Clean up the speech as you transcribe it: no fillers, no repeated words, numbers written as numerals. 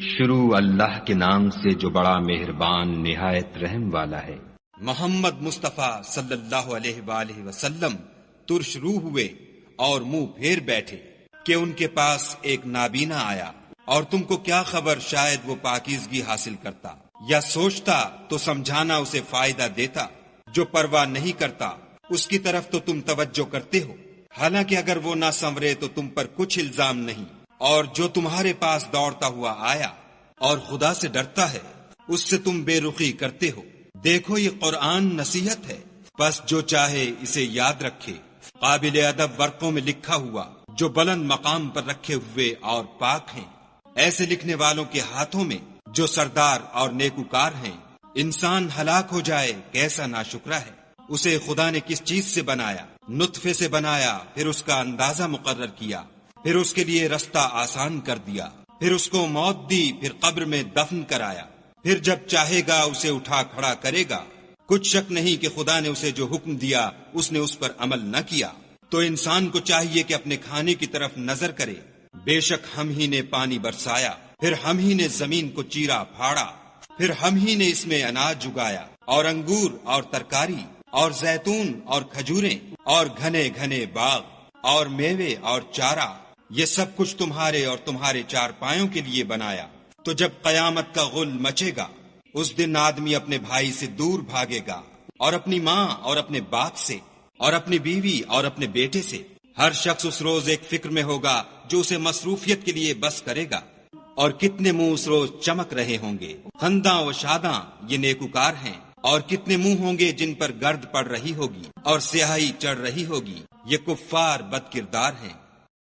شروع اللہ کے نام سے جو بڑا مہربان نہایت رحم والا ہے۔ محمد مصطفیٰ صلی اللہ علیہ وآلہ وسلم ترش روح ہوئے اور منہ پھیر بیٹھے کہ ان کے پاس ایک نابینا آیا، اور تم کو کیا خبر شاید وہ پاکیزگی حاصل کرتا یا سوچتا تو سمجھانا اسے فائدہ دیتا۔ جو پرواہ نہیں کرتا اس کی طرف تو تم توجہ کرتے ہو، حالانکہ اگر وہ نہ سنورے تو تم پر کچھ الزام نہیں۔ اور جو تمہارے پاس دوڑتا ہوا آیا اور خدا سے ڈرتا ہے اس سے تم بے رخی کرتے ہو۔ دیکھو یہ قرآن نصیحت ہے، بس جو چاہے اسے یاد رکھے، قابل ادب ورقوں میں لکھا ہوا جو بلند مقام پر رکھے ہوئے اور پاک ہیں، ایسے لکھنے والوں کے ہاتھوں میں جو سردار اور نیکوکار ہیں۔ انسان ہلاک ہو جائے کیسا ناشکرا ہے۔ اسے خدا نے کس چیز سے بنایا؟ نطفے سے بنایا، پھر اس کا اندازہ مقرر کیا، پھر اس کے لیے رستہ آسان کر دیا، پھر اس کو موت دی، پھر قبر میں دفن کرایا، پھر جب چاہے گا اسے اٹھا کھڑا کرے گا۔ کچھ شک نہیں کہ خدا نے اسے جو حکم دیا اس نے اس پر عمل نہ کیا۔ تو انسان کو چاہیے کہ اپنے کھانے کی طرف نظر کرے۔ بے شک ہم ہی نے پانی برسایا، پھر ہم ہی نے زمین کو چیرا پھاڑا، پھر ہم ہی نے اس میں اناج اگایا، اور انگور اور ترکاری اور زیتون اور کھجوریں اور گھنے گھنے باغ اور میوے اور چارہ، یہ سب کچھ تمہارے اور تمہارے چار پایوں کے لیے بنایا۔ تو جب قیامت کا غل مچے گا اس دن آدمی اپنے بھائی سے دور بھاگے گا، اور اپنی ماں اور اپنے باپ سے، اور اپنی بیوی اور اپنے بیٹے سے۔ ہر شخص اس روز ایک فکر میں ہوگا جو اسے مصروفیت کے لیے بس کرے گا۔ اور کتنے منہ اس روز چمک رہے ہوں گے، خنداں و شاداں، یہ نیکوکار ہیں۔ اور کتنے منہ ہوں گے جن پر گرد پڑ رہی ہوگی اور سیاہی چڑھ رہی ہوگی، یہ کفار بد کردار ہیں۔